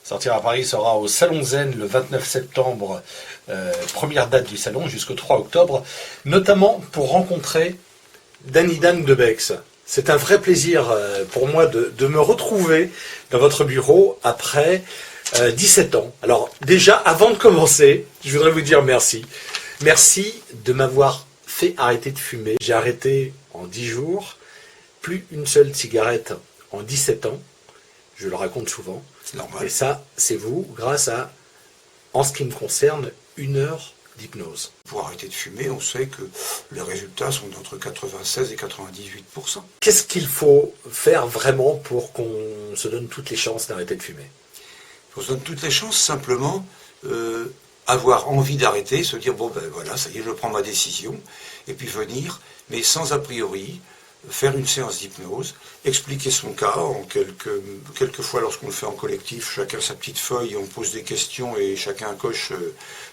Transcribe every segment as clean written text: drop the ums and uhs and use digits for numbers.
Sortir à Paris sera au Salon Zen le 29 septembre, première date du salon, jusqu'au 3 octobre, notamment pour rencontrer Danny Dan de Bex. C'est un vrai plaisir pour moi de me retrouver dans votre bureau après 17 ans. Alors déjà, avant de commencer, je voudrais vous dire merci. Merci de m'avoir fait arrêter de fumer. J'ai arrêté en 10 jours, plus une seule cigarette en 17 ans. Je le raconte souvent. C'est normal. Et ça, c'est vous, grâce à, en ce qui me concerne, 1 heure d'hypnose. Pour arrêter de fumer, on sait que les résultats sont d'entre 96 et 98%. Qu'est-ce qu'il faut faire vraiment pour qu'on se donne toutes les chances d'arrêter de fumer? On se donne toutes les chances, simplement avoir envie d'arrêter, se dire bon ben voilà, ça y est, je prends ma décision, et puis venir, mais sans a priori, faire une séance d'hypnose, expliquer son cas, quelquefois lorsqu'on le fait en collectif, chacun sa petite feuille, on pose des questions et chacun coche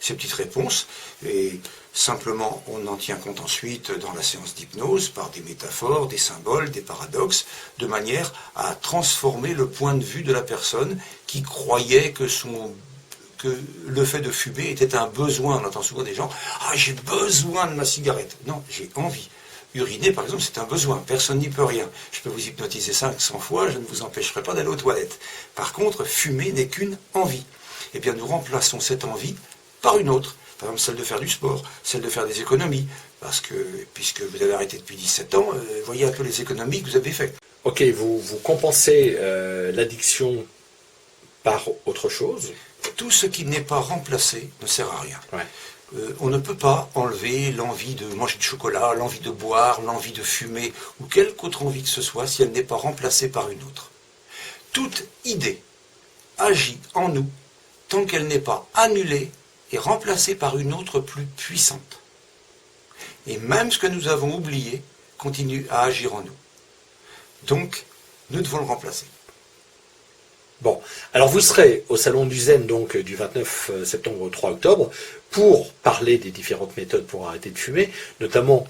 ses petites réponses, et simplement on en tient compte ensuite dans la séance d'hypnose par des métaphores, des symboles, des paradoxes, de manière à transformer le point de vue de la personne qui croyait que le fait de fumer était un besoin. On entend souvent des gens « Ah, j'ai besoin de ma cigarette ». Non, j'ai envie. Uriner, par exemple, c'est un besoin. Personne n'y peut rien. Je peux vous hypnotiser 500 fois, je ne vous empêcherai pas d'aller aux toilettes. Par contre, fumer n'est qu'une envie. Eh bien, nous remplaçons cette envie par une autre. Par exemple, celle de faire du sport, celle de faire des économies. Parce que, puisque vous avez arrêté depuis 17 ans, voyez un peu les économies que vous avez faites. Ok, vous compensez l'addiction par autre chose. Tout ce qui n'est pas remplacé ne sert à rien. Ouais. On ne peut pas enlever l'envie de manger du chocolat, l'envie de boire, l'envie de fumer, ou quelque autre envie que ce soit, si elle n'est pas remplacée par une autre. Toute idée agit en nous tant qu'elle n'est pas annulée et remplacée par une autre plus puissante. Et même ce que nous avons oublié continue à agir en nous. Donc, nous devons le remplacer. Bon, alors vous serez au Salon du Zen donc du 29 septembre au 3 octobre pour parler des différentes méthodes pour arrêter de fumer, notamment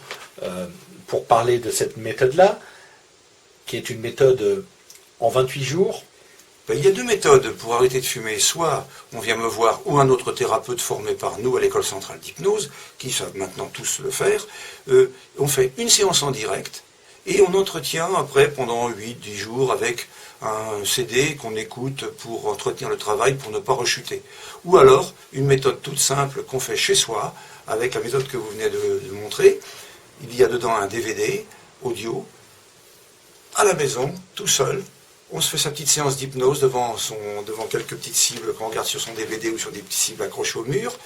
pour parler de cette méthode-là, qui est une méthode en 28 jours. Il y a 2 méthodes pour arrêter de fumer. Soit on vient me voir ou un autre thérapeute formé par nous à l'école centrale d'hypnose, qui savent maintenant tous le faire. On fait une séance en direct et on entretient après pendant 8-10 jours avec un CD qu'on écoute pour entretenir le travail, pour ne pas rechuter. Ou alors, une méthode toute simple qu'on fait chez soi, avec la méthode que vous venez de montrer. Il y a dedans un DVD, audio, à la maison, tout seul. On se fait sa petite séance d'hypnose devant quelques petites cibles qu'on regarde sur son DVD ou sur des petites cibles accrochées au mur.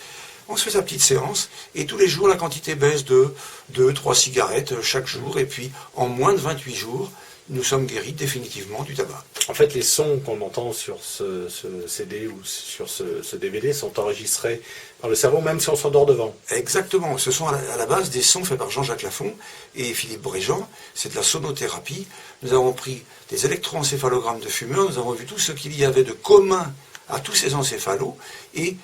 On se fait sa petite séance, et tous les jours, la quantité baisse de 2-3 cigarettes chaque jour, et puis en moins de 28 jours, nous sommes guéris définitivement du tabac. En fait, les sons qu'on entend sur ce CD ou sur ce DVD sont enregistrés par le cerveau, même si on s'endort devant. Exactement. Ce sont à la base des sons faits par Jean-Jacques Lafont et Philippe Bréjean. C'est de la sonothérapie. Nous avons pris des électroencéphalogrammes de fumeurs. Nous avons vu tout ce qu'il y avait de commun à tous ces encéphalos. Et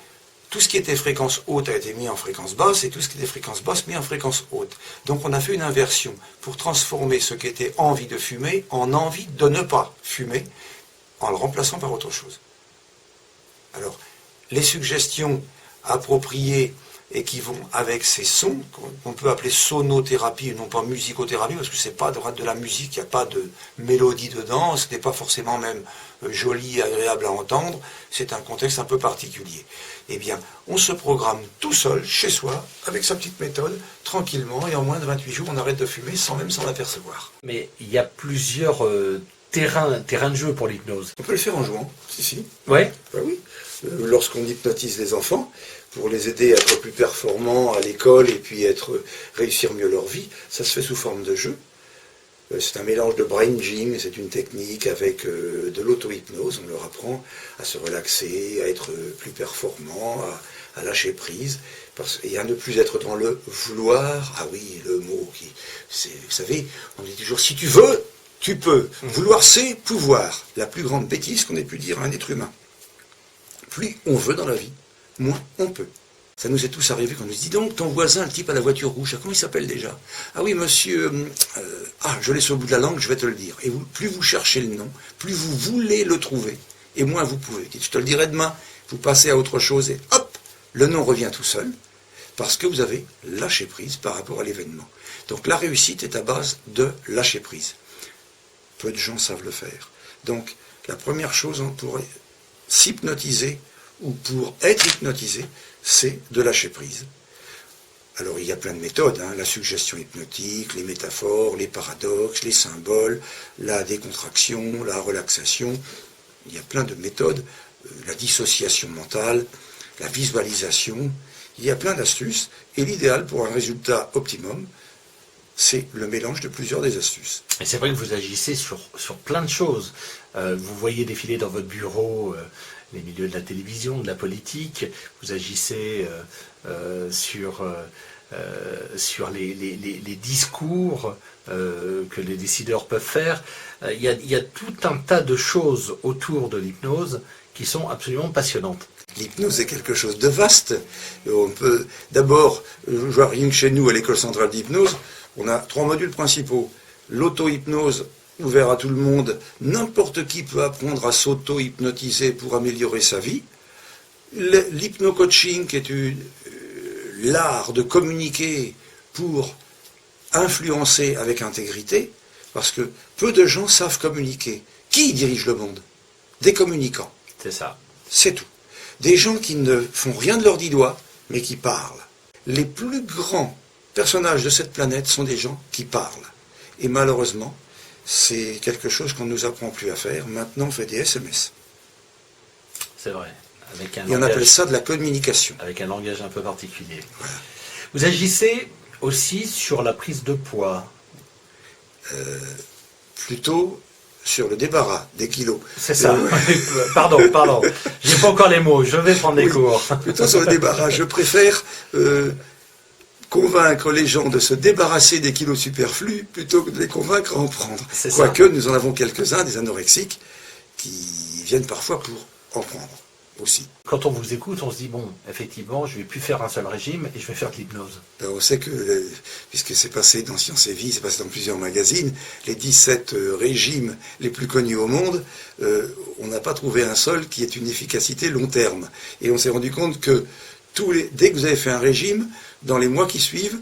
tout ce qui était fréquence haute a été mis en fréquence basse et tout ce qui était fréquence basse mis en fréquence haute. Donc on a fait une inversion pour transformer ce qui était envie de fumer en envie de ne pas fumer en le remplaçant par autre chose. Alors, les suggestions appropriées et qui vont avec ces sons, qu'on peut appeler sonothérapie et non pas musicothérapie, parce que c'est pas de la musique, il n'y a pas de mélodie dedans, ce n'est pas forcément même joli et agréable à entendre, c'est un contexte un peu particulier. Eh bien, on se programme tout seul, chez soi, avec sa petite méthode, tranquillement, et en moins de 28 jours, on arrête de fumer sans même s'en apercevoir. Mais il y a plusieurs terrains de jeu pour l'hypnose. On peut le faire en jouant, si. Ouais. Ben oui. Lorsqu'on hypnotise les enfants, pour les aider à être plus performants à l'école et puis réussir mieux leur vie, ça se fait sous forme de jeu. C'est un mélange de brain gym, c'est une technique avec de l'auto-hypnose. On leur apprend à se relaxer, à être plus performants, à lâcher prise, et à ne plus être dans le vouloir. Ah oui, le mot vous savez, on dit toujours si tu veux, tu peux. Vouloir, c'est pouvoir. La plus grande bêtise qu'on ait pu dire à un être humain. Plus on veut dans la vie, moins on peut. Ça nous est tous arrivé quand on nous dit donc ton voisin, le type à la voiture rouge, comment il s'appelle déjà? Ah oui, monsieur, je l'ai sur le bout de la langue, je vais te le dire. Et plus vous cherchez le nom, plus vous voulez le trouver, et moins vous pouvez. Je te le dirai demain, vous passez à autre chose et hop, le non revient tout seul, parce que vous avez lâché prise par rapport à l'événement. Donc la réussite est à base de lâcher prise. Peu de gens savent le faire. Donc la première chose pour s'hypnotiser ou pour être hypnotisé, c'est de lâcher prise. Alors il y a plein de méthodes, hein, la suggestion hypnotique, les métaphores, les paradoxes, les symboles, la décontraction, la relaxation. Il y a plein de méthodes, la dissociation mentale, la visualisation. Il y a plein d'astuces et l'idéal pour un résultat optimum, c'est le mélange de plusieurs des astuces. Et c'est vrai que vous agissez sur plein de choses. Vous voyez défiler dans votre bureau les milieux de la télévision, de la politique. Vous agissez sur les discours que les décideurs peuvent faire. Il y a tout un tas de choses autour de l'hypnose qui sont absolument passionnantes. L'hypnose est quelque chose de vaste. On peut d'abord, je vois rien que chez nous à l'école centrale d'hypnose, on a 3 modules principaux. L'auto-hypnose ouvert à tout le monde, n'importe qui peut apprendre à s'auto-hypnotiser pour améliorer sa vie. L'hypno-coaching qui est l'art de communiquer pour influencer avec intégrité, parce que peu de gens savent communiquer. Qui dirige le monde? Des communicants. C'est ça. C'est tout. Des gens qui ne font rien de leurs 10 doigts, mais qui parlent. Les plus grands personnages de cette planète sont des gens qui parlent. Et malheureusement, c'est quelque chose qu'on ne nous apprend plus à faire. Maintenant, on fait des SMS. C'est vrai. Et on appelle ça de la communication. Avec un langage un peu particulier. Voilà. Vous agissez aussi sur la prise de poids. Plutôt sur le débarras des kilos. C'est ça. Pardon. J'ai pas encore les mots. Je vais prendre des cours. Plutôt sur le débarras. Je préfère convaincre les gens de se débarrasser des kilos superflus plutôt que de les convaincre à en prendre. Quoique nous en avons quelques-uns, des anorexiques, qui viennent parfois pour en prendre aussi. Quand on vous écoute, on se dit, bon, effectivement, je ne vais plus faire un seul régime et je vais faire de l'hypnose. On sait que, puisque c'est passé dans Science et Vie, c'est passé dans plusieurs magazines, les 17 régimes les plus connus au monde, on n'a pas trouvé un seul qui ait une efficacité long terme. Et on s'est rendu compte que dès que vous avez fait un régime, dans les mois qui suivent,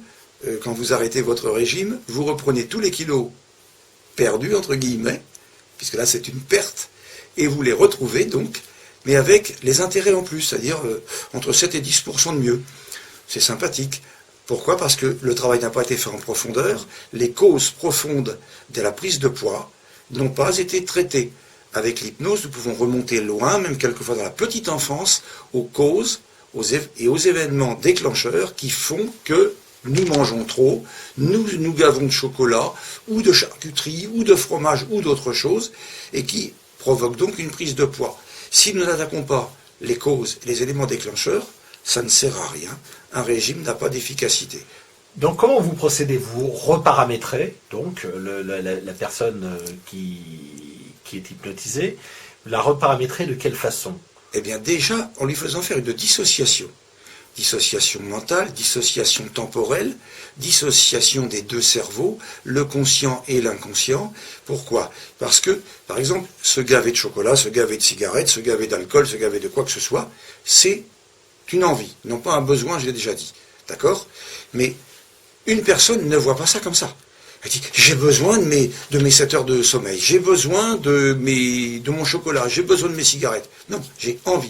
quand vous arrêtez votre régime, vous reprenez tous les kilos perdus, entre guillemets, puisque là c'est une perte, et vous les retrouvez donc, mais avec les intérêts en plus, c'est-à-dire entre 7 et 10% de mieux. C'est sympathique. Pourquoi? Parce que le travail n'a pas été fait en profondeur, les causes profondes de la prise de poids n'ont pas été traitées. Avec l'hypnose, nous pouvons remonter loin, même quelquefois dans la petite enfance, aux causes et aux événements déclencheurs qui font que nous mangeons trop, nous gavons de chocolat, ou de charcuterie, ou de fromage, ou d'autres choses, et qui provoquent donc une prise de poids. Si nous n'attaquons pas les causes et les éléments déclencheurs, ça ne sert à rien. Un régime n'a pas d'efficacité. Donc comment vous procédez? Vous reparamétrez donc la personne qui est hypnotisée, la reparamétrez de quelle façon? Eh bien déjà, en lui faisant faire une dissociation. Dissociation mentale, dissociation temporelle, dissociation des deux cerveaux, le conscient et l'inconscient. Pourquoi? Parce que, par exemple, se gaver de chocolat, se gaver de cigarettes, se gaver d'alcool, se gaver de quoi que ce soit, c'est une envie, non pas un besoin, je l'ai déjà dit. D'accord? Mais une personne ne voit pas ça comme ça. Elle dit, j'ai besoin de mes 7 heures de sommeil, j'ai besoin de mon chocolat, j'ai besoin de mes cigarettes. Non, j'ai envie.